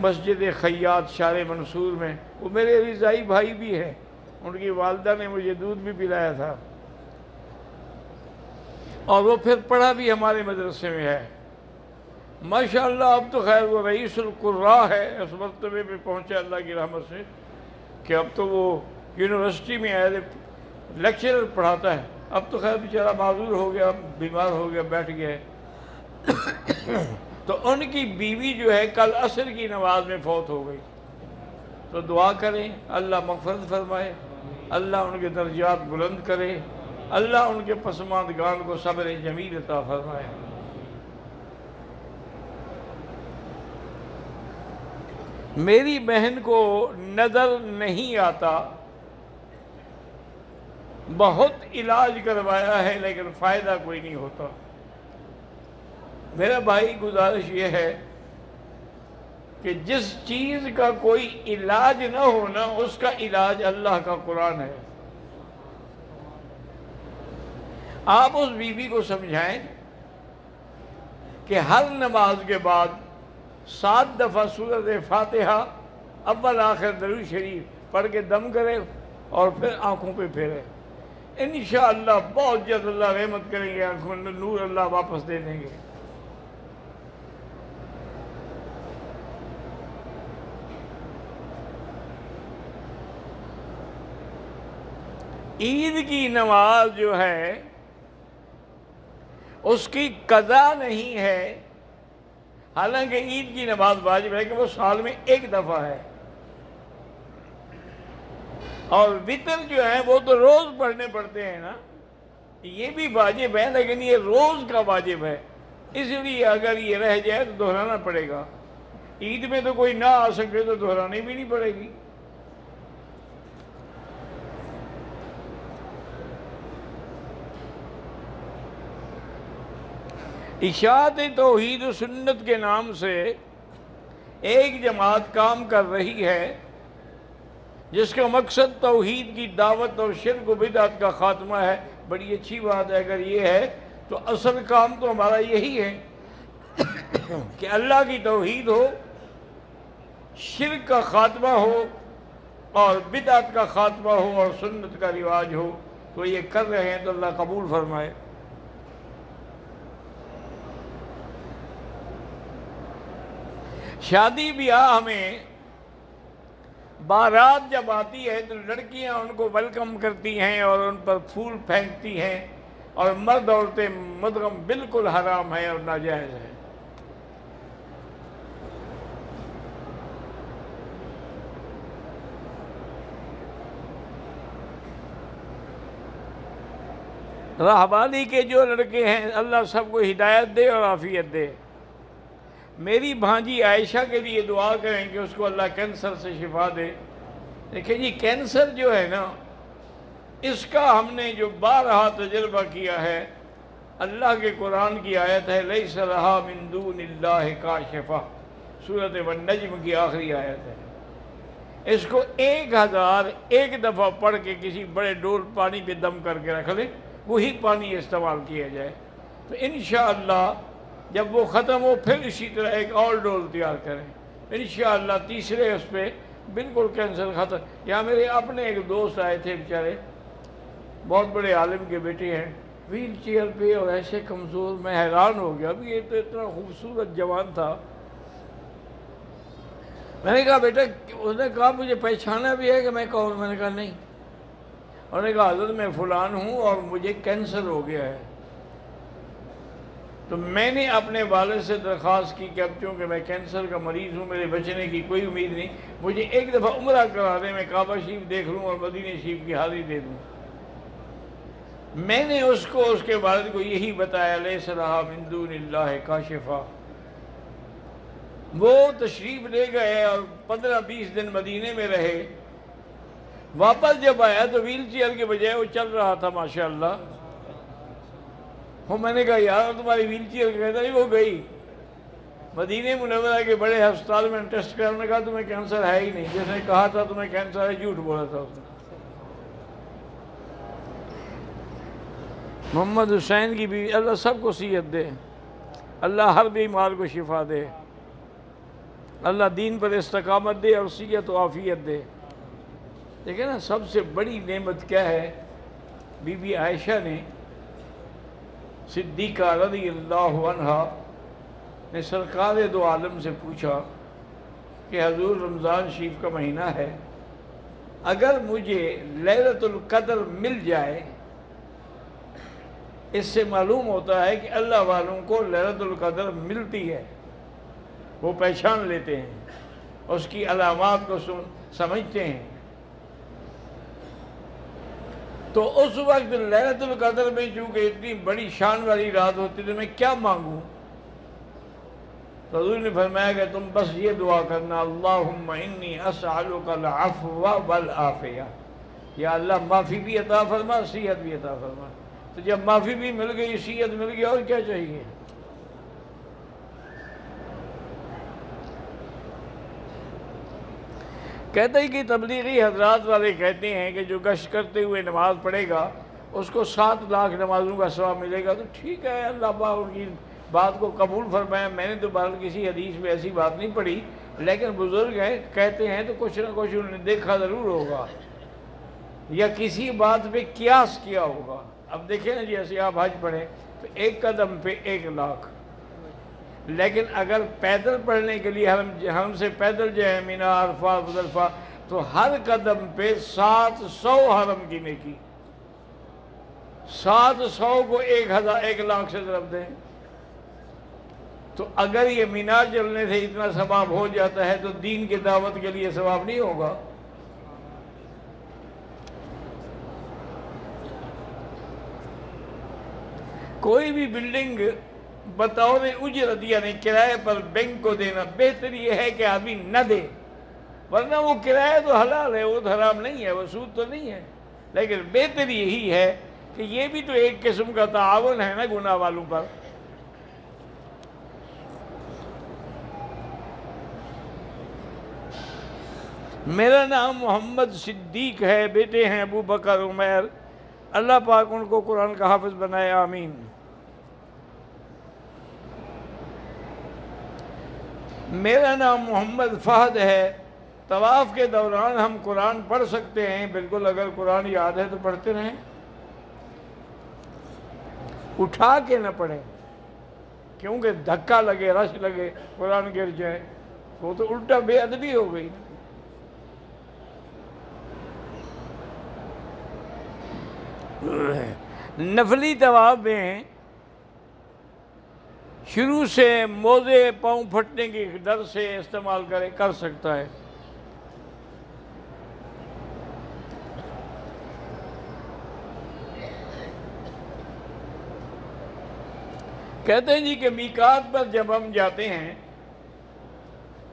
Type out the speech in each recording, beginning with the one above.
مسجد خیاط شارع منصور میں، وہ میرے رضائی بھائی بھی ہیں، ان کی والدہ نے مجھے دودھ بھی پلایا تھا، اور وہ پھر پڑھا بھی ہمارے مدرسے میں ہے ماشاءاللہ۔ اب تو خیر وہ رئیس القراء ہے، اس مرتبے پہ پہنچا اللہ کی رحمت سے کہ اب تو وہ یونیورسٹی میں ایز اے لیکچرر پڑھاتا ہے۔ اب تو خیر بیچارہ معذور ہو گیا، بیمار ہو گیا، بیٹھ گیا ہے۔ تو ان کی بیوی جو ہے کل عصر کی نماز میں فوت ہو گئی، تو دعا کریں اللہ مغفرت فرمائے، اللہ ان کے درجات بلند کرے، اللہ ان کے پسماندگان کو صبر جمیل عطا فرمائے۔ میری بہن کو نظر نہیں آتا، بہت علاج کروایا ہے لیکن فائدہ کوئی نہیں ہوتا۔ میرا بھائی گزارش یہ ہے کہ جس چیز کا کوئی علاج نہ ہونا اس کا علاج اللہ کا قرآن ہے۔ آپ اس بیوی کو سمجھائیں کہ ہر نماز کے بعد 7 دفعہ سورۃ فاتحہ اول آخر درود شریف پڑھ کے دم کرے اور پھر آنکھوں پہ پھیرے، انشاءاللہ بہت جلد اللہ رحمت کریں گے، آنکھوں میں نور اللہ واپس دے دیں گے۔ عید کی نماز جو ہے اس کی قضا نہیں ہے، حالانکہ عید کی نماز واجب ہے کہ وہ سال میں ایک دفعہ ہے، اور وتر جو ہے وہ تو روز پڑھنے پڑتے ہیں نا، یہ بھی واجب ہے لیکن یہ روز کا واجب ہے، اس لیے اگر یہ رہ جائے تو دہرانا پڑے گا۔ عید میں تو کوئی نہ آ سکے تو دہرانی بھی نہیں پڑے گی۔ اشاعت توحید و سنت کے نام سے ایک جماعت کام کر رہی ہے جس کا مقصد توحید کی دعوت اور شرک و بدعت کا خاتمہ ہے۔ بڑی اچھی بات ہے اگر یہ ہے تو اصل کام تو ہمارا یہی ہے کہ اللہ کی توحید ہو، شرک کا خاتمہ ہو اور بدعت کا خاتمہ ہو اور سنت کا رواج ہو، تو یہ کر رہے ہیں تو اللہ قبول فرمائے۔ شادی بیاہ میں بارات جب آتی ہے تو لڑکیاں ان کو ویلکم کرتی ہیں اور ان پر پھول پھینکتی ہیں، اور مرد عورتیں مدغم بالکل حرام ہے اور ناجائز ہے۔ راہبانی کے جو لڑکے ہیں اللہ سب کو ہدایت دے اور عافیت دے۔ میری بھانجی عائشہ کے لیے دعا کریں کہ اس کو اللہ کینسر سے شفا دے۔ دیکھیں جی کینسر جو ہے نا، اس کا ہم نے جو بارہا تجربہ کیا ہے، اللہ کے قرآن کی آیت ہے لیس لہا من دون اللہ کاشفہ، سورۃ والنجم کی آخری آیت ہے۔ اس کو 1001 دفعہ پڑھ کے کسی بڑے ڈول پانی پہ دم کر کے رکھ لیں، وہی پانی استعمال کیا جائے تو انشاءاللہ جب وہ ختم ہو پھر اسی طرح ایک اور ڈول تیار کریں، انشاءاللہ تیسرے اس پہ بالکل کینسر ختم۔ یہاں میرے اپنے ایک دوست آئے تھے بیچارے، بہت بڑے عالم کے بیٹے ہیں، ویل چیئر پہ اور ایسے کمزور، میں حیران ہو گیا، ابھی یہ تو اتنا خوبصورت جوان تھا۔ میں نے کہا بیٹا، اس نے کہا مجھے پہچانا بھی ہے کہ میں کون؟ میں نے کہا نہیں۔ انہوں نے کہا حضرت میں فلان ہوں اور مجھے کینسر ہو گیا ہے۔ تو میں نے اپنے والد سے درخواست کی کہ اب چونکہ میں کینسر کا مریض ہوں، میرے بچنے کی کوئی امید نہیں، مجھے ایک دفعہ عمرہ کرا دیں، میں کعبہ شریف دیکھ لوں اور مدینہ شریف کی حاضری دے دوں۔ میں نے اس کو، اس کے والد کو یہی بتایا لیس لہا من دون اللہ کاشفہ۔ وہ تشریف لے گئے اور 15-20 دن مدینے میں رہے۔ واپس جب آیا تو ویل چیئر کے بجائے وہ چل رہا تھا ماشاءاللہ۔ میں نے کہا یار تمہاری ویل چیئر کہتا ہے وہ گئی۔ مدینہ منورہ کے بڑے ہسپتال میں ٹیسٹ کیا، انہوں نے کہا تمہیں کینسر ہے ہی نہیں، جس نے کہا تھا تمہیں کینسر ہے جھوٹ بولا تھا اس نے۔ محمد حسین کی بھی اللہ سب کو صحت دے، اللہ ہر بیمار کو شفا دے۔ اللہ دین پر استقامت دے اور صحت و عافیت دے۔ دیکھیں نا، سب سے بڑی نعمت کیا ہے؟ بی بی عائشہ نے، صدیقہ رضی اللہ عنہا نے سرکار دو عالم سے پوچھا کہ حضور رمضان شریف کا مہینہ ہے، اگر مجھے لیلۃ القدر مل جائے، اس سے معلوم ہوتا ہے کہ اللہ والوں کو لیلۃ القدر ملتی ہے، وہ پہچان لیتے ہیں، اس کی علامات کو سمجھتے ہیں، تو اس وقت لیلۃ القدر میں چونکہ اتنی بڑی شان والی رات ہوتی تو میں کیا مانگوں؟ تو حضور نے فرمایا کہ تم بس یہ دعا کرنا، اللہم انی اسألک العفو والعافیہ، یا اللہ معافی بھی عطا فرما، صحت بھی عطا فرما۔ تو جب معافی بھی مل گئی، صحت مل گئی، اور کیا چاہیے؟ کہتے ہیں کہ تبلیغی حضرات والے کہتے ہیں کہ جو گشت کرتے ہوئے نماز پڑھے گا اس کو 7 لاکھ نمازوں کا ثواب ملے گا۔ تو ٹھیک ہے، اللہ پاک ان کی بات کو قبول فرمائے۔ میں نے تو بہرحال کسی حدیث میں ایسی بات نہیں پڑھی، لیکن بزرگ ہیں کہتے ہیں تو کچھ نہ کچھ انہوں نے دیکھا ضرور ہوگا یا کسی بات پہ قیاس کیا ہوگا۔ اب دیکھیں نا، جیسے آپ حج پڑھیں تو 1 قدم پہ 1 لاکھ، لیکن اگر پیدل پڑھنے کے لیے ہم سے پیدل جائیں مینا، عرفہ، مزدلفہ، تو ہر قدم پہ 700 حرم کی نیکی، 700 کو 1 لاکھ سے ضرب دیں، تو اگر یہ مینا چلنے سے اتنا ثواب ہو جاتا ہے تو دین کی دعوت کے لیے ثواب نہیں ہوگا؟ کوئی بھی بلڈنگ بطور اجرت یعنی کرائے پر بینک کو دینا، بہتر یہ ہے کہ آدمی نہ دے، ورنہ وہ کرایہ تو حلال ہے، وہ تو حرام نہیں ہے، وہ سود تو نہیں ہے، لیکن بہتر یہی ہے کہ یہ بھی تو ایک قسم کا تعاون ہے نا گناہ والوں پر۔ میرا نام محمد صدیق ہے، بیٹے ہیں ابو بکر عمیر، اللہ پاک ان کو قرآن کا حافظ بنائے، آمین۔ میرا نام محمد فہد ہے، طواف کے دوران ہم قرآن پڑھ سکتے ہیں، بالکل، اگر قرآن یاد ہے تو پڑھتے رہیں، اٹھا کے نہ پڑھیں، کیونکہ دھکا لگے، رش لگے، قرآن گر جائے، وہ تو الٹا بے ادبی ہو گئی۔ نفلی طواف میں شروع سے موزے پاؤں پھٹنے کی ڈر سے استعمال کر سکتا ہے۔ کہتے ہیں جی کہ میقات پر جب ہم جاتے ہیں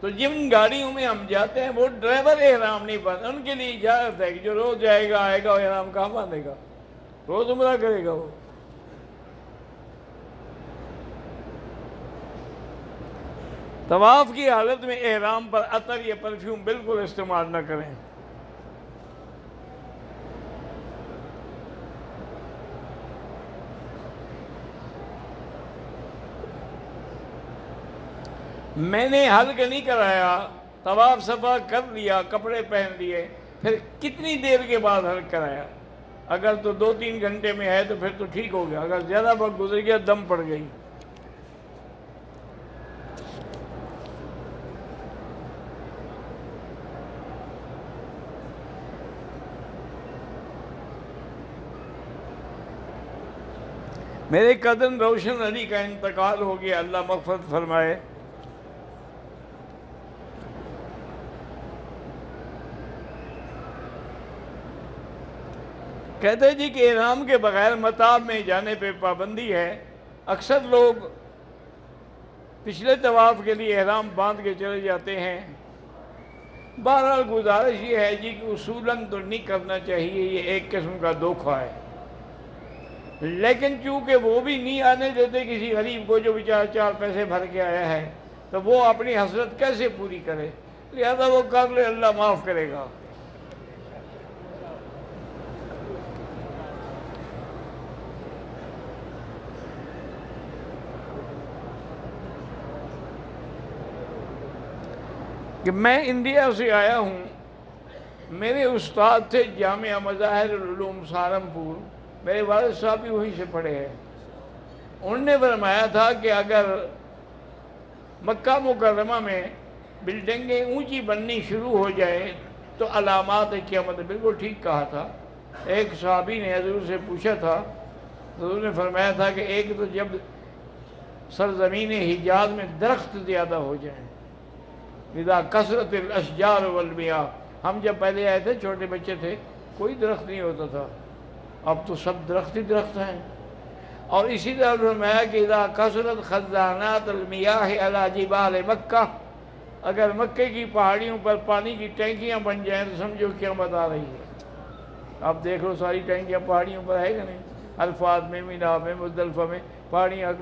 تو جن گاڑیوں میں ہم جاتے ہیں وہ ڈرائیور احرام نہیں باندھتے، ان کے لیے اجازت ہے کہ جو روز جائے گا آئے گا، وہ احرام کہاں باندھے گا؟ روز عمرہ کرے گا وہ۔ طواف کی حالت میں احرام پر عطر یا پرفیوم بالکل استعمال نہ کریں۔ میں نے حلق نہیں کرایا، طواف صفا کر لیا، کپڑے پہن لیے، پھر کتنی دیر کے بعد حلق کرایا؟ اگر تو 2-3 گھنٹے میں ہے تو پھر تو ٹھیک ہو گیا، اگر زیادہ وقت گزر گیا دم پڑ گئی۔ میرے قدر روشن علی کا انتقال ہو گیا، اللہ مغفرت فرمائے۔ کہتے ہیں جی کہ احرام کے بغیر مطاف میں جانے پہ پابندی ہے۔ اکثر لوگ پچھلے طواف کے لیے احرام باندھ کے چلے جاتے ہیں۔ بہرحال گزارش یہ ہے جی کہ اصولاً تو نہیں کرنا چاہیے، یہ ایک قسم کا دھوکہ ہے، لیکن چونکہ وہ بھی نہیں آنے دیتے کسی غریب کو جو بیچارہ 4 پیسے بھر کے آیا ہے، تو وہ اپنی حسرت کیسے پوری کرے؟ لہذا وہ کر لے، اللہ معاف کرے گا۔ کہ میں انڈیا سے آیا ہوں، میرے استاد تھے جامعہ مظاہر العلوم سہارنپور، میرے والد صاحب بھی وہیں سے پڑھے ہیں۔ انہوں نے فرمایا تھا کہ اگر مکہ مکرمہ میں بلڈنگیں اونچی بننی شروع ہو جائیں تو علامات قیامت، بالکل ٹھیک کہا تھا۔ ایک صحابی نے حضور سے پوچھا تھا، حضور نے فرمایا تھا کہ ایک تو جب سرزمین حجاز میں درخت زیادہ ہو جائیں، اذا کثرت الاشجار والمیاہ، ہم جب پہلے آئے تھے چھوٹے بچے تھے کوئی درخت نہیں ہوتا تھا، اب تو سب درخت ہی درخت ہیں۔ اور اسی طرح فرمایا کہ اذا کثرت خزانات المیاہ علی جبال مکہ، اگر مکے کی پہاڑیوں پر پانی کی ٹینکیاں بن جائیں تو سمجھو قیامت آ رہی ہے۔ اب دیکھ لو ساری ٹینکیاں پہاڑیوں پر ہے کہ نہیں؟ الفاظ میں، مینا میں، مزدلفہ میں پہاڑیاں،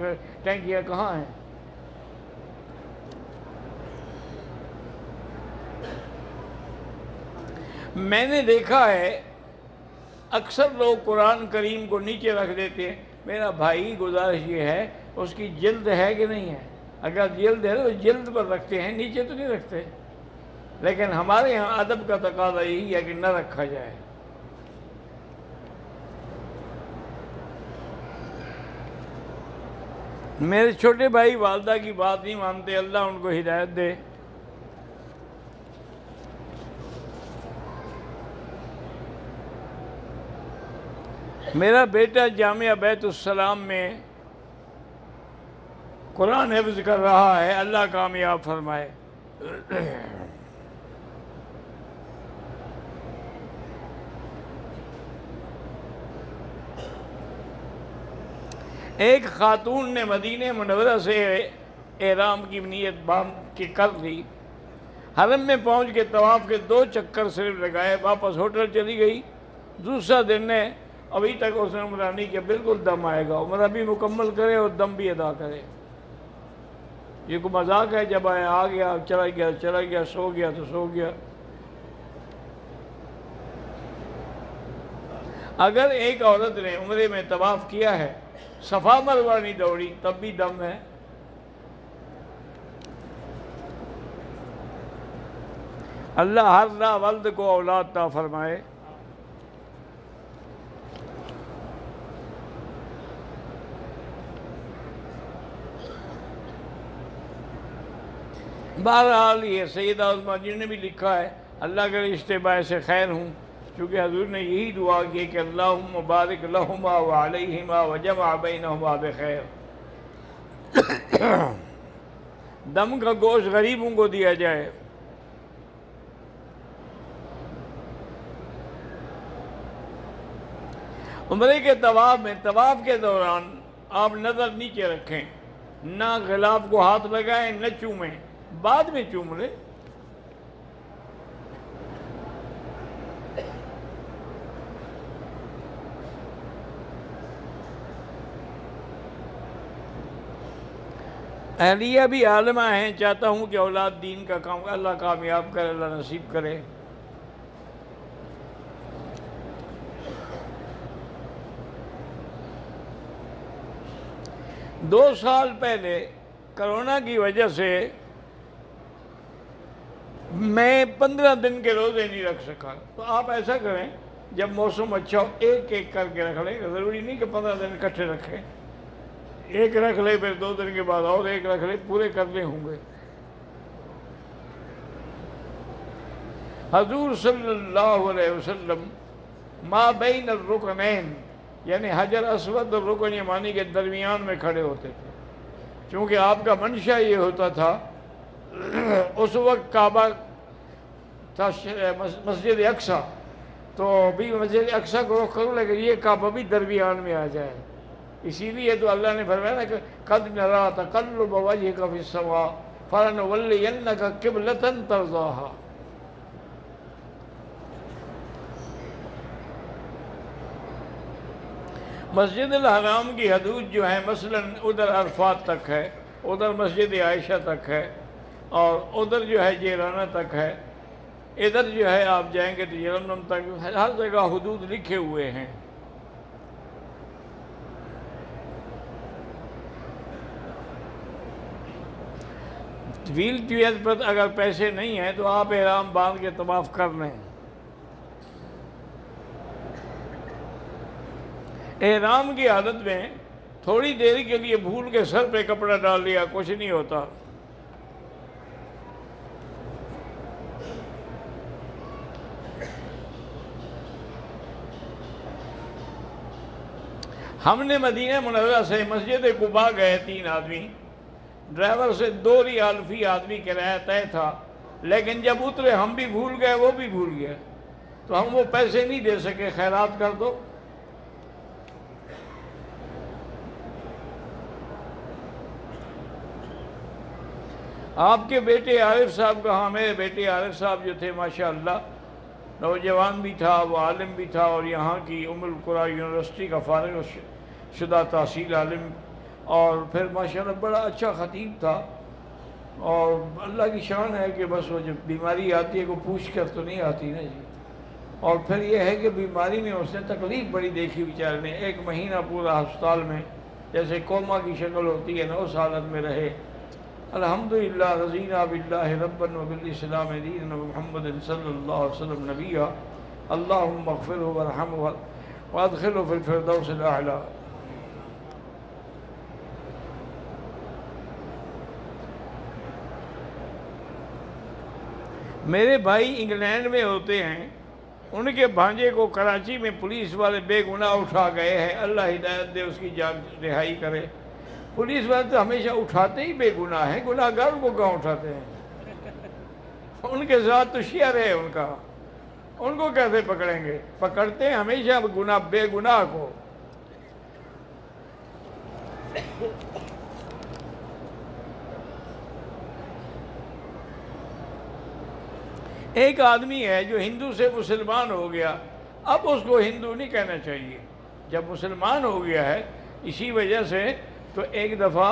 ٹینکیاں کہاں ہیں؟ میں نے دیکھا ہے اکثر لوگ قرآن کریم کو نیچے رکھ دیتے ہیں۔ میرا بھائی گزارش یہ ہے، اس کی جلد ہے کہ نہیں ہے؟ اگر جلد ہے تو جلد پر رکھتے ہیں، نیچے تو نہیں رکھتے۔ لیکن ہمارے ہاں ادب کا تقاضا یہی ہے کہ نہ رکھا جائے۔ میرے چھوٹے بھائی والدہ کی بات نہیں مانتے، اللہ ان کو ہدایت دے۔ میرا بیٹا جامعہ بیت السلام میں قرآن حفظ کر رہا ہے، اللہ کامیاب فرمائے۔ ایک خاتون نے مدینہ منورہ سے احرام کی نیت باندھ کے کر لی، حرم میں پہنچ کے طواف کے 2 چکر صرف لگائے، واپس ہوٹل چلی گئی۔ دوسرا دن ہے، ابھی تک اس نے عمرہ نہیں کیا، بالکل دم آئے گا، عمرہ بھی مکمل کرے اور دم بھی ادا کرے۔ یہ کوئی مذاق ہے؟ جب آ گیا چلا گیا، سو گیا تو سو گیا۔ اگر ایک عورت نے عمرے میں طواف کیا ہے، صفا مروہ نہیں دوڑی، تب بھی دم ہے۔ اللہ ہر ناولد کو اولاد عطا فرمائے۔ بہرحال یہ سیدہ عظمہ جی نے بھی لکھا ہے، اللہ کے رشتے باعث خیر ہوں، چونکہ حضور نے یہی دعا کی کہ اللہم بارک لہما وعلیہما وجمع بینہما بخیر۔ دم کا گوشت غریبوں کو دیا جائے۔ عمرے کے طواف میں، طواف کے دوران آپ نظر نیچے رکھیں، نہ غلاف کو ہاتھ لگائیں، نہ چومیں، بعد میں چوم لیں۔ اہلیہ بھی عالمہ ہیں، چاہتا ہوں کہ اولاد دین کا کام، اللہ کامیاب کرے، اللہ نصیب کرے۔ دو سال پہلے کرونا کی وجہ سے میں 15 دن کے روزے نہیں رکھ سکا، تو آپ ایسا کریں جب موسم اچھا ہو ایک ایک کر کے رکھ لیں، ضروری نہیں کہ 15 دن اکٹھے رکھیں، ایک رکھ لے، پھر 2 دن کے بعد اور ایک رکھ لے، پورے کرنے ہوں گے۔ حضور صلی اللہ علیہ وسلم ما بین الرکنین، یعنی حجر اسود اور رکن یمانی کے درمیان میں کھڑے ہوتے تھے، چونکہ آپ کا منشا یہ ہوتا تھا، اس وقت کعبہ تھا مسجد اقصیٰ، تو بھی مسجد اقصیٰ کو رخ کرو، لیکن یہ کعبہ بھی درمیان میں آ جائے۔ اسی لیے تو اللہ نے فرمایا نا کہ قد نرا تقلب وجهك فی السماء فلنولینک قبلۃ ترضاها۔ مسجد الحرام کی حدود جو ہے مثلاً ادھر عرفات تک ہے، ادھر مسجد عائشہ تک ہے، اور ادھر جو ہے جیرانہ تک ہے، ادھر جو ہے آپ جائیں گے تو یلملم تک، ہر جگہ حدود لکھے ہوئے ہیں۔ ویل چیئر پر اگر پیسے نہیں ہیں تو آپ احرام باندھ کے طواف کر لیں. احرام کی حالت میں تھوڑی دیر کے لیے بھول کے سر پہ کپڑا ڈال لیا کچھ نہیں ہوتا. ہم نے مدینہ منورہ سے مسجد قباء گئے 3 آدمی. ڈرائیور سے 2 ریال فی آدمی کرایہ طے تھا، لیکن جب اترے ہم بھی بھول گئے وہ بھی بھول گئے، تو ہم وہ پیسے نہیں دے سکے. خیرات کر دو. آپ کے بیٹے عارف صاحب کہاں؟ میرے بیٹے عارف صاحب جو تھے ماشاءاللہ نوجوان بھی تھا، وہ عالم بھی تھا، اور یہاں کی ام القریٰ یونیورسٹی کا فارغ شدہ تحصیل عالم، اور پھر ماشاءاللہ بڑا اچھا خطیب تھا. اور اللہ کی شان ہے کہ بس وہ جب بیماری آتی ہے کوئی پوچھ کر تو نہیں آتی نا جی. اور پھر یہ ہے کہ بیماری میں اس نے تکلیف بڑی دیکھی بیچارے نے. 1 مہینہ پورا ہسپتال میں جیسے کوما کی شکل ہوتی ہے نا اس حالت میں رہے. الحمدللہ رضینا باللہ ربا وبالاسلام دینا محمد صلی اللہ علیہ وسلم نبیہ اللہم اغفرہ وارحمہ وادخلہ فی الفردوس الاعلی. میرے بھائی انگلینڈ میں ہوتے ہیں، ان کے بھانجے کو کراچی میں پولیس والے بے گناہ اٹھا گئے ہیں. اللہ ہدایت دے، اس کی جان رہائی کرے. پولیس والے تو ہمیشہ اٹھاتے ہی بے گناہ ہیں، گناہ گار کو کہاں اٹھاتے ہیں؟ ان کے ساتھ تو شیئر ہے ان کا، ان کو کیسے پکڑیں گے؟ پکڑتے ہیں ہمیشہ گناہ بے گناہ کو. ایک آدمی ہے جو ہندو سے مسلمان ہو گیا، اب اس کو ہندو نہیں کہنا چاہیے. جب مسلمان ہو گیا ہے اسی وجہ سے، تو ایک دفعہ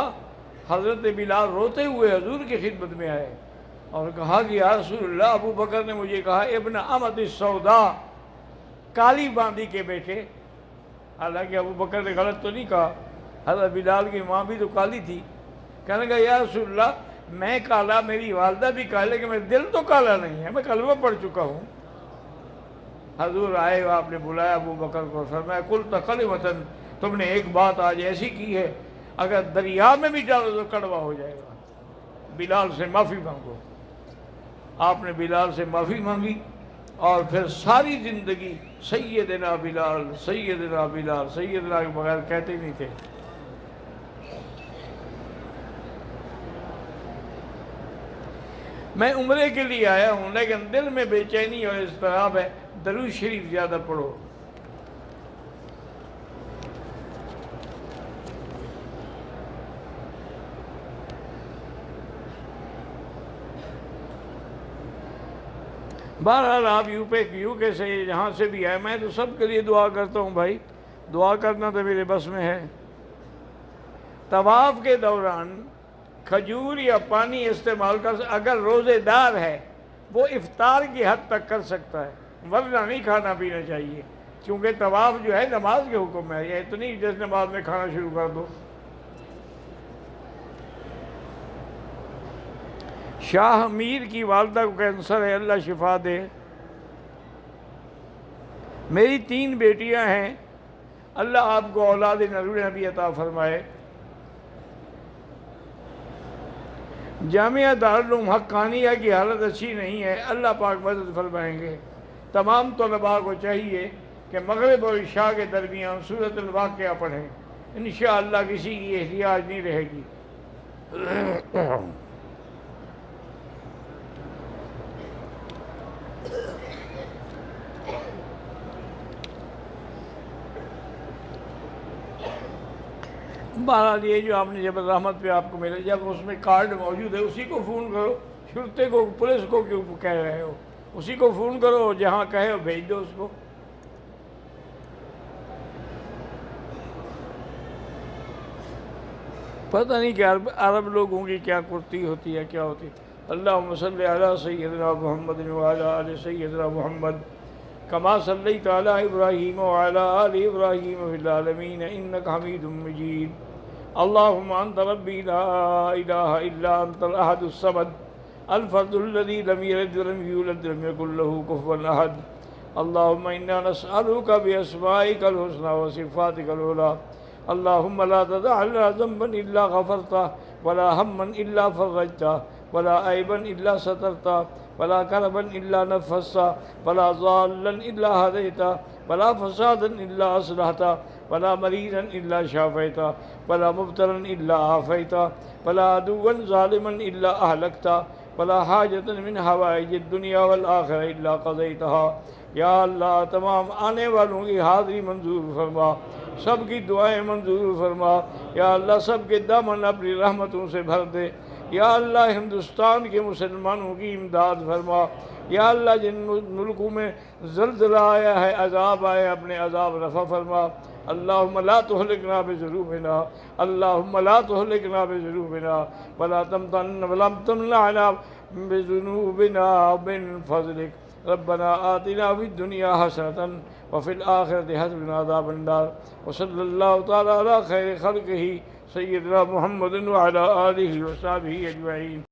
حضرت بلال روتے ہوئے حضور کی خدمت میں آئے اور کہا کہ یا رسول اللہ، ابو بکر نے مجھے کہا ابن امت السوداء، کالی باندی کے بیٹے. حالانکہ ابو بکر نے غلط تو نہیں کہا، حضرت بلال کی ماں بھی تو کالی تھی. کہنے لگا یا رسول اللہ میں کالا، میری والدہ بھی کالے، لیکن میرا دل تو کالا نہیں ہے، میں کلمہ پڑھ چکا ہوں. حضور آئے، آپ نے بلایا ابو بکر کو، فرمایا قلت کلمۃ، تم نے ایک بات آج ایسی کی ہے اگر دریا میں بھی ڈالو تو کڑوا ہو جائے گا. بلال سے معافی مانگو. آپ نے بلال سے معافی مانگی اور پھر ساری زندگی سیدنا بلال سیدنا بلال سیدنا کے بغیر کہتے نہیں تھے. میں عمرے کے لیے آیا ہوں لیکن دل میں بے چینی اور اضطراب ہے. درود شریف زیادہ پڑھو. بہرحال آپ یو کے سے جہاں سے بھی آئے، میں تو سب کے لیے دعا کرتا ہوں بھائی. دعا کرنا تو میرے بس میں ہے. طواف کے دوران کھجور یا پانی استعمال کر، اگر روزے دار ہے وہ افطار کی حد تک کر سکتا ہے، ورنہ نہیں کھانا پینا چاہیے، کیونکہ طواف جو ہے نماز کے حکم ہے. یہ تو نہیں جس نماز میں کھانا شروع کر دو. شاہ امیر کی والدہ کو کینسر ہے، اللہ شفا دے. میری 3 بیٹیاں ہیں، اللہ آپ کو اولاد نبی عطا فرمائے. جامعہ دارالعلوم حقانیہ کی حالت اچھی نہیں ہے، اللہ پاک مدد فرمائیں گے. تمام طلباء کو چاہیے کہ مغرب اور عشاء کے درمیان سورۃ الواقعہ پڑھیں، انشاءاللہ کسی کی احتیاج نہیں رہے گی. بہرحال یہ جو آپ نے جب رحمت پہ آپ کو ملے، جب اس میں کارڈ موجود ہے اسی کو فون کرو. شرطے کو پولیس کو کیوں کہہ رہے ہو؟ اسی کو فون کرو، جہاں کہے ہو بھیج دو اس کو. پتہ نہیں کہ عرب لوگوں کی کیا کرتی ہوتی ہے، کیا ہوتی. اللہم صلی علی سیدنا محمد وعلی آل سیدنا محمد کما صلیت علی ابراہیم وعلی آل ابراہیم فی العالمین انک حمید مجید. اللهم أنت ربي لا إله إلا أنت الأحد الصمد الفرد الذي لم يلد ولم يولد ولم يكن له كفوا أحد. اللهم إنا نسألك بأسمائك الحسنى وصفاتك العلى اللهم لا تدع لنا ذنبا إلا غفرته ولا هما إلا فرجته ولا عيبا إلا سترته ولا كربا إلا نفسته ولا ضالا إلا هديته ولا فسادا إلا أصلحته ولا مريضا إلا شافيته ولا مبتلا إلا عافيته ولا عدوا ظالما إلا أهلكته ولا حاجة من حوائج الدنيا والآخرة إلا قضيتها. یا اللہ تمام آنے والوں کی حاضری منظور فرما، سب کی دعائیں منظور فرما. یا اللہ سب کے دامن اپنی رحمتوں سے بھر دے. یا اللہ ہندوستان کے مسلمانوں کی امداد فرما. یا اللہ جن ملکوں میں زلزلہ آیا ہے، عذاب آئے، اپنے عذاب رفع فرما. اللہم لا تہلکنا بذنوبنا، اللہم لا تہلکنا بذنوبنا ولا تمنعنا بذنوبنا من فضلک. ربنا آتنا فی الدنیا حسنة وفی الآخرة حسنة وقنا عذاب النار. وصلی اللہ تعالی علی خیر خلقہ سیدنا محمد وعلی آلہ وصحبہ اجمعین.